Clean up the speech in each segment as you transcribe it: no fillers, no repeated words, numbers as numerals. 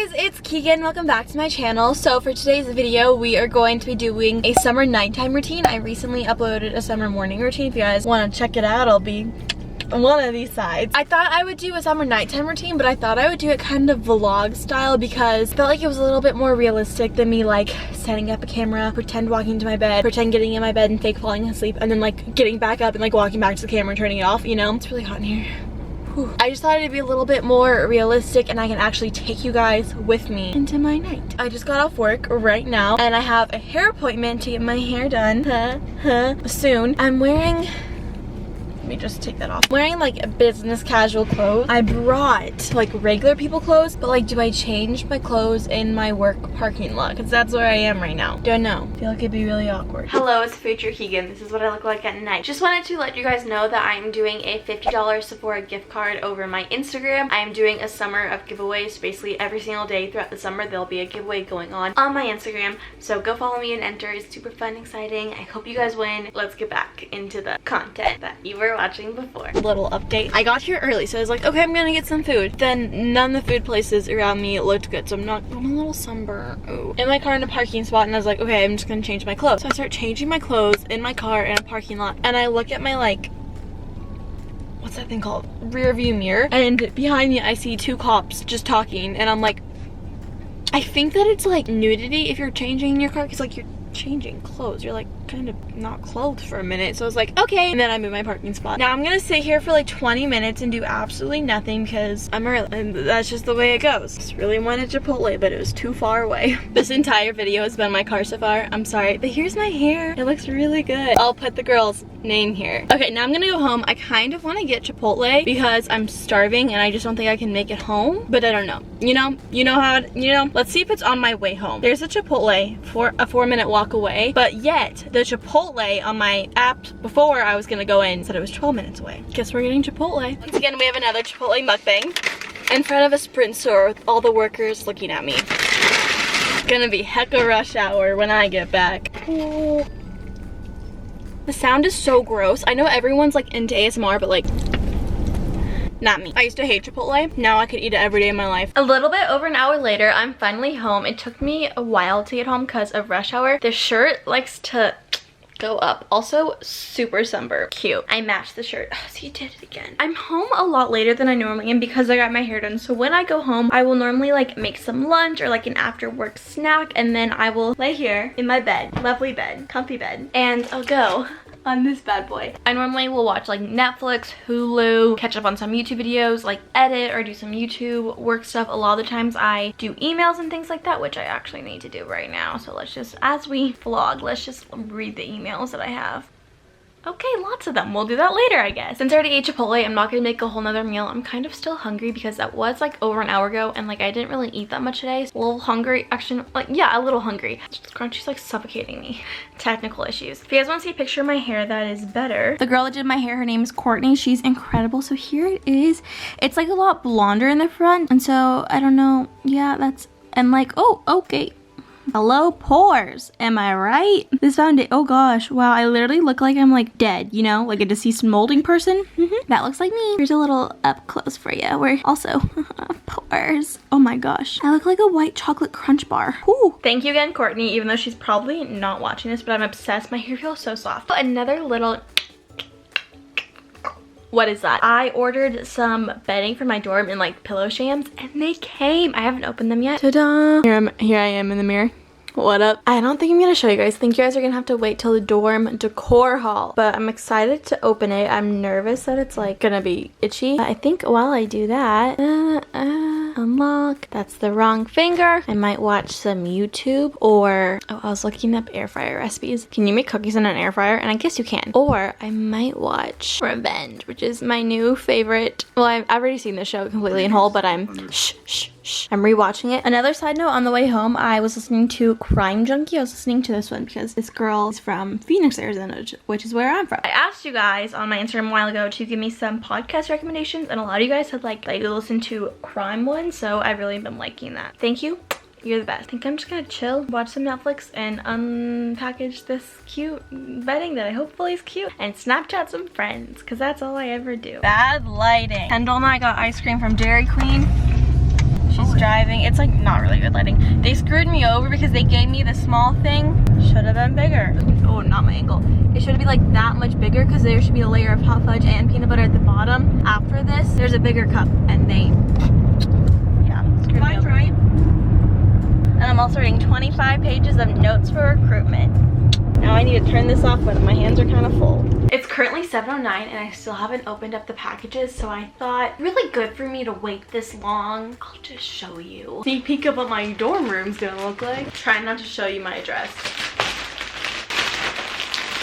guys, it's Keegan. Welcome back to my channel. So for today's video, we are going to be doing a summer nighttime routine. I recently uploaded a summer morning routine. If you guys want to check it out, I'll be on one of these sides. I thought I would do a summer nighttime routine, but I thought I would do it kind of vlog style because I felt like it was a little bit more realistic than me like setting up a camera, pretend walking to my bed, pretend getting in my bed and fake falling asleep, and then like getting back up and like walking back to the camera and turning it off, you know? It's really hot in here. Whew. I just thought it'd be a little bit more realistic and I can actually take you guys with me into my night. I just got off work right now and I have a hair appointment to get my hair done soon. I'm wearing, let me just take that off. I'm wearing like business casual clothes. I brought like regular people clothes, but like do I change my clothes in my work parking lot? Because that's where I am right now. Don't know. I feel like it'd be really awkward. Hello, it's future Keegan. This is what I look like at night. Just wanted to let you guys know that I'm doing a $50 Sephora gift card over my Instagram. I'm doing a summer of giveaways. Basically every single day throughout the summer there'll be a giveaway going on my Instagram. So go follow me and enter. It's super fun, exciting. I hope you guys win. Let's get back into the content that you were watching before. Little update. I got here early, so I was like, okay, I'm gonna get some food. Then none of the food places around me looked good, so I'm a little sunburned. Ooh. In my car in a parking spot, and I was like, okay, I'm just gonna change my clothes. So I start changing my clothes in my car in a parking lot, and I look at my like, what's that thing called? Rear view mirror, and behind me I see two cops just talking, and I'm like, I think that it's like nudity if you're changing in your car, because like you're changing clothes, you're like kind of not clothed for a minute. So I was like, okay, and then I moved my parking spot. Now I'm gonna sit here for like 20 minutes and do absolutely nothing because I'm early, and that's just the way it goes. Just really wanted Chipotle, but it was too far away. This entire video has been my car so far. I'm sorry, but here's my hair. It looks really good. I'll put the girl's name here. Okay, now I'm gonna go home. I kind of want to get Chipotle because I'm starving and I just don't think I can make it home, but I don't know. You know how, let's see if it's on my way home. There's a Chipotle for a 4-minute walk away, but yet the Chipotle on my app before I was gonna go in said it was 12 minutes away. Guess we're getting Chipotle. Once again, we have another Chipotle mukbang in front of a Sprint store with all the workers looking at me. It's gonna be hecka rush hour when I get back. Ooh. The sound is so gross. I know everyone's like into ASMR, but like, not me. I used to hate Chipotle. Now I could eat it every day of my life. A little bit over an hour later, I'm finally home. It took me a while to get home because of rush hour. The shirt likes to go up. Also, super sunburn. Cute. I matched the shirt. Oh, see, you did it again. I'm home a lot later than I normally am because I got my hair done. So when I go home, I will normally like make some lunch or like an after work snack, and then I will lay here in my bed. Lovely bed. Comfy bed. And I'll go on this bad boy. I normally will watch like Netflix, Hulu, catch up on some YouTube videos, like edit or do some YouTube work stuff. A lot of the times I do emails and things like that, which I actually need to do right now. So let's just, as we vlog, let's just read the emails that I have. Okay, lots of them. We'll do that later, I guess. Since I already ate Chipotle, I'm not gonna make a whole nother meal. I'm kind of still hungry because that was like over an hour ago and like I didn't really eat that much today. So a little hungry, actually, like, yeah, a little hungry. Crunchy's like suffocating me. Technical issues. If you guys want to see a picture of my hair that is better, the girl that did my hair, her name is Courtney. She's incredible. So here it is. It's like a lot blonder in the front. And so, I don't know. Yeah, that's, and like, oh, okay. Hello pores, am I right? This foundation, oh gosh, wow, I literally look like I'm like dead, you know, like a deceased molding person. That looks like me. Here's a little up close for you. We're also pores. Oh my gosh, I look like a white chocolate crunch bar. Whew. Thank you again, Courtney, even though she's probably not watching this, but I'm obsessed. My hair feels so soft. Another little, what is that? I ordered some bedding for my dorm in like pillow shams and they came. I haven't opened them yet. Ta-da! Here I am in the mirror. What up? I don't think I'm gonna show you guys. I think you guys are gonna have to wait till the dorm decor haul. But I'm excited to open it. I'm nervous that it's like gonna be itchy. I think while I do that, unlock. That's the wrong finger. I might watch some YouTube or, oh, I was looking up air fryer recipes. Can you make cookies in an air fryer? And I guess you can. Or I might watch Revenge, which is my new favorite. Well, I've already seen the show completely in whole, but I'm I'm rewatching it. Another side note, on the way home, I was listening to Crime Junkie. I was listening to this one because this girl is from Phoenix, Arizona, which is where I'm from. I asked you guys on my Instagram a while ago to give me some podcast recommendations, and a lot of you guys said like that you listen to crime ones, so I've really been liking that. Thank you. You're the best. I think I'm just gonna chill, watch some Netflix, and unpackage this cute bedding that I hopefully is cute, and Snapchat some friends, because that's all I ever do. Bad lighting. Kendall and I got ice cream from Dairy Queen. She's driving. It's like not really good lighting. They screwed me over because they gave me the small thing. Should have been bigger. Oh, not my angle. It should be like that much bigger because there should be a layer of hot fudge and peanut butter at the bottom. After this, there's a bigger cup and they, yeah, screwed me over. Right? And I'm also reading 25 pages of notes for recruitment. Now I need to turn this off, but my hands are kind of full. It's currently 7:09 and I still haven't opened up the packages, so I thought really good for me to wait this long. I'll just show you. Sneak peek of what my dorm room's gonna look like. Try not to show you my address.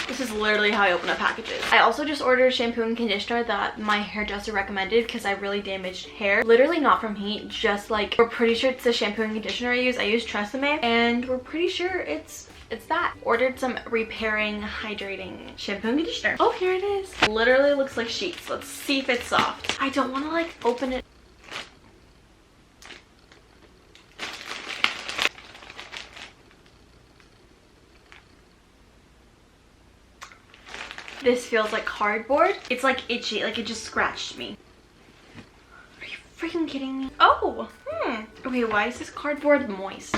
This is literally how I open up packages. I also just ordered shampoo and conditioner that my hairdresser recommended because I really damaged hair. Literally not from heat, just like, we're pretty sure it's the shampoo and conditioner I use. I use Tresemme and we're pretty sure it's that. Ordered some repairing, hydrating shampoo and conditioner. Oh, here it is. Literally looks like sheets. Let's see if it's soft. I don't want to like open it. This feels like cardboard. It's like itchy, like it just scratched me. Are you freaking kidding me? Oh, okay, why is this cardboard moist?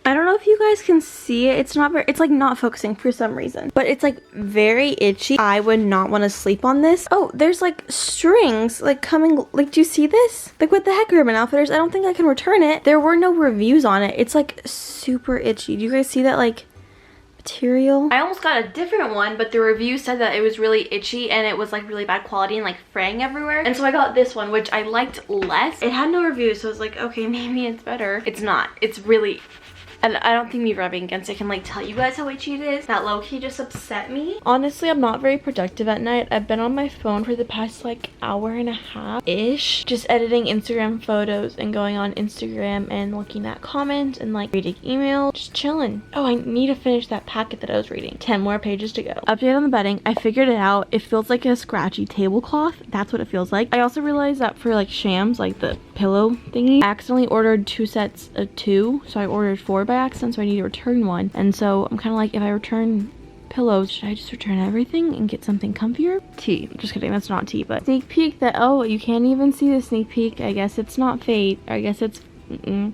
I don't know if you guys can see it. It's not very, it's like not focusing for some reason, but it's like very itchy. I would not want to sleep on this. Oh, there's like strings like coming, like, do you see this? Like, what the heck, Urban Outfitters? I don't think I can return it. There were no reviews on it. It's like super itchy. Do you guys see that like material? I almost got a different one, but the review said that it was really itchy and it was like really bad quality and like fraying everywhere. And so I got this one, which I liked less. It had no reviews, so I was like, okay, maybe it's better. It's not. It's really, and I don't think me rubbing against it can like tell you guys how itchy it is. That low-key just upset me. Honestly, I'm not very productive at night. I've been on my phone for the past like hour and a half-ish, just editing Instagram photos and going on Instagram and looking at comments and like reading email, just chilling. Oh, I need to finish that packet that I was reading. 10 more pages to go. Update on the bedding. I figured it out. It feels like a scratchy tablecloth. That's what it feels like. I also realized that for like shams, like the pillow thingy, I accidentally ordered 2 sets of 2, so I ordered 4 by accident, so I need to return one. And so I'm kind of like, if I return pillows, should I just return everything and get something comfier? Tea. Just kidding, that's not tea, but sneak peek that, oh, you can't even see the sneak peek. I guess it's not fate. I guess it's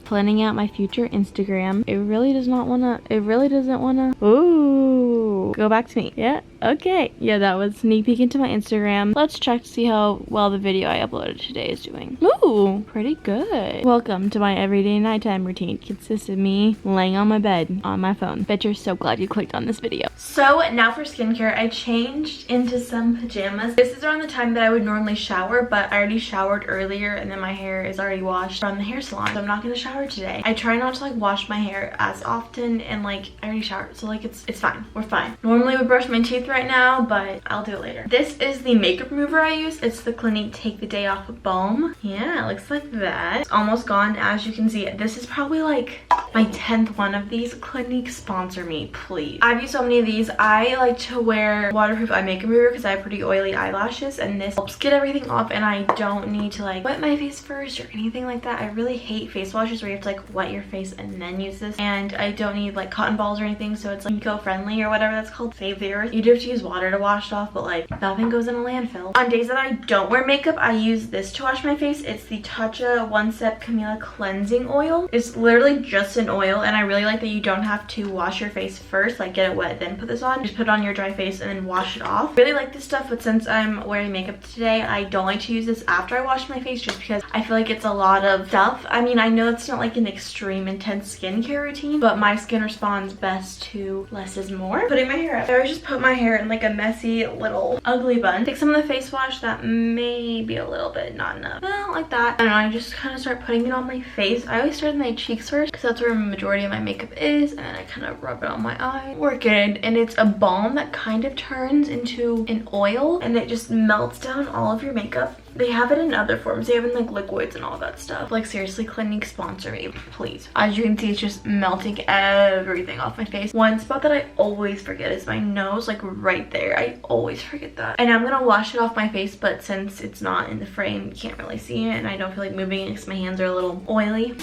planning out my future Instagram. It really does not wanna, it really doesn't wanna, ooh, go back to me. Yeah, okay. Yeah, that was sneak peek into my Instagram. Let's check to see how well the video I uploaded today is doing. Ooh, pretty good. Welcome to my everyday nighttime routine. It consists of me laying on my bed on my phone. Bet you're so glad you clicked on this video. So now for skincare, I changed into some pajamas. This is around the time that I would normally shower, but I already showered earlier and then my hair is already washed from the hair salon. So I'm not gonna shower today. I try not to like wash my hair as often, and like I already showered, so like it's fine. We're fine. Normally I would brush my teeth right now, but I'll do it later. This is the makeup remover I use. It's the Clinique Take the Day Off Balm. Yeah, it looks like that. It's almost gone, as you can see. This is probably like my 10th one of these. Clinique, sponsor me, please. I've used so many of these. I like to wear waterproof eye makeup remover because I have pretty oily eyelashes, and this helps get everything off, and I don't need to like wet my face first or anything like that. I really hate face washes where you have to like wet your face and then use this, and I don't need like cotton balls or anything, so it's like eco-friendly or whatever that's called. Save the earth. You do have to use water to wash it off, but like nothing goes in a landfill. On days that I don't wear makeup, I use this to wash my face. It's the Tatcha One Step Camilla Cleansing Oil. It's literally just an oil, and I really like that you don't have to wash your face first, like get it wet then put this on. Just put it on your dry face and then wash it off. Really like this stuff, but since I'm wearing makeup today, I don't like to use this after I wash my face just because I feel like it's a lot of stuff. I mean, I know it's not like an extreme intense skincare routine, but my skin responds best to less is more. Putting my hair up, I always just put my hair in like a messy little ugly bun. Take some of the face wash that may be a little bit not enough, well, like that, and I just kind of start putting it on my face. I always start with my cheeks first because that's where the majority of my makeup is, and then I kind of rub it on my eye, work it, and it's a balm that kind of turns into an oil, and it just melts down all of your makeup. They have it in other forms. They have it in like liquids and all that stuff. Like seriously, Clinique, sponsor me, please. As you can see, it's just melting everything off my face. One spot that I always forget is my nose, like right there. I always forget that. And I'm gonna wash it off my face, but since it's not in the frame, you can't really see it, and I don't feel like moving it because my hands are a little oily.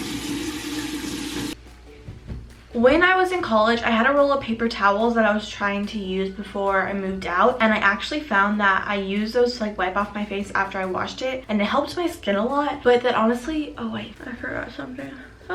When I was in college, I had a roll of paper towels that I was trying to use before I moved out, and I actually found that I used those to like wipe off my face after I washed it, and it helped my skin a lot. But that honestly, oh wait, I forgot something.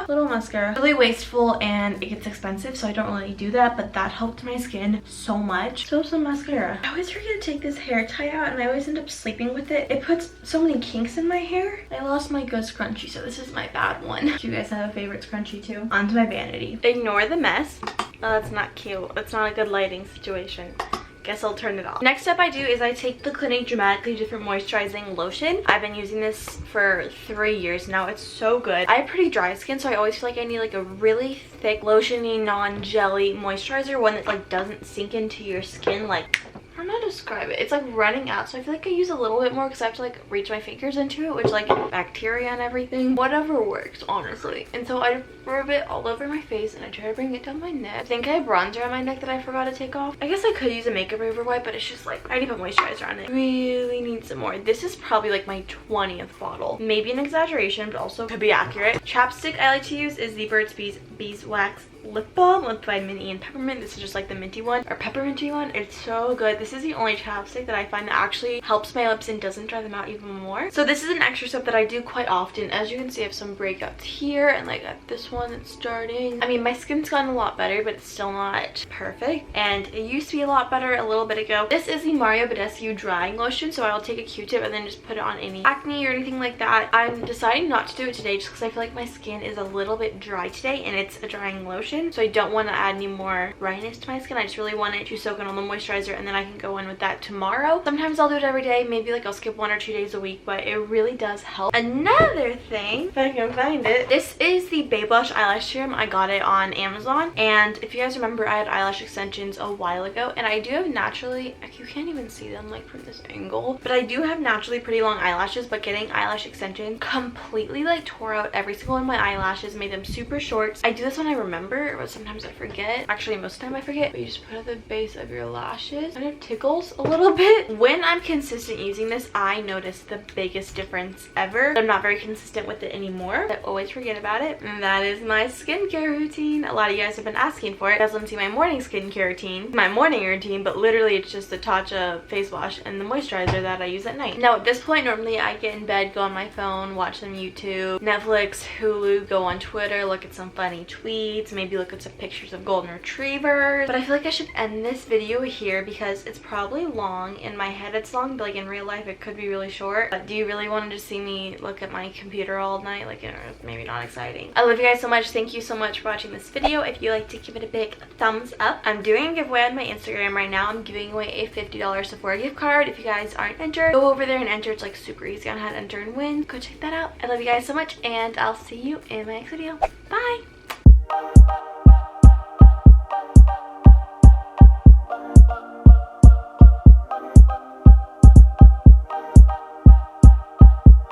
Little mascara. Really wasteful and it gets expensive, so I don't really do that, but that helped my skin so much. So some mascara. I always forget to take this hair tie out and I always end up sleeping with it. It puts so many kinks in my hair. I lost my good scrunchie, so this is my bad one. Do you guys have a favorite scrunchie too? Onto my vanity. Ignore the mess. Oh, that's not cute. That's not a good lighting situation. Guess I'll turn it off. Next step I do is I take the Clinique Dramatically Different Moisturizing Lotion. I've been using this for 3 years now. It's so good. I have pretty dry skin, so I always feel like I need like a really thick, lotiony, non-jelly moisturizer, one that like doesn't sink into your skin like, I don't know how to describe it. It's like running out, so I feel like I use a little bit more because I have to like reach my fingers into it, which like bacteria and everything. Whatever works, honestly. And so I rub it all over my face and I try to bring it down my neck. I think I have bronzer on my neck that I forgot to take off. I guess I could use a makeup remover wipe, but it's just like, I already put moisturizer on it. Really need some more. This is probably like my 20th bottle. Maybe an exaggeration, but also could be accurate. Chapstick I like to use is the Burt's Beeswax lip balm with vitamin E and peppermint. This is just like the minty one or pepperminty one. It's so good. This is the only chapstick that I find that actually helps my lips and doesn't dry them out even more. So this is an extra step that I do quite often. As you can see, I have some breakouts here and like at this one that's starting. I mean, my skin's gotten a lot better, but it's still not perfect, and it used to be a lot better a little bit ago. This is the Badescu drying lotion, so I will take a Q-tip and then just put it on any acne or anything like that. I'm deciding not to do it today just because I feel like my skin is a little bit dry today and it's a drying lotion. So I don't want to add any more dryness to my skin. I just really want it to soak in all the moisturizer and then I can go in with that tomorrow. Sometimes I'll do it every day. Maybe like I'll skip 1 or 2 days a week, but it really does help. Another thing, if I can find it, this is the Babe Blush eyelash serum. I got it on Amazon, and if you guys remember, I had eyelash extensions a while ago, and I do have naturally, you can't even see them like from this angle, but I do have naturally pretty long eyelashes, but getting eyelash extensions completely like tore out every single one of my eyelashes, made them super short. I do this when I remember, but sometimes I forget. Actually, most of the time I forget. But you just put it at the base of your lashes. Kind of tickles a little bit. When I'm consistent using this, I notice the biggest difference ever. I'm not very consistent with it anymore. I always forget about it. And that is my skincare routine. A lot of you guys have been asking for it. You guys want to see my morning skincare routine. My morning routine, but literally it's just the Tatcha face wash and the moisturizer that I use at night. Now at this point, normally I get in bed, go on my phone, watch some YouTube, Netflix, Hulu, go on Twitter, look at some funny tweets, maybe look at some pictures of golden retrievers. But I feel like I should end this video here because it's probably long. In my head it's long, but like in real life it could be really short. But do you really want to just see me look at my computer all night? Like, you know, maybe not exciting. I love you guys so much. Thank you so much for watching this video. If you like to give it a big thumbs up. I'm doing a giveaway on my Instagram right now. I'm giving away a $50 Sephora gift card. If you guys aren't entered, go over there and enter. It's like super easy on how to enter and win. Go check that out. I love you guys so much, and I'll see you in my next video. Bye!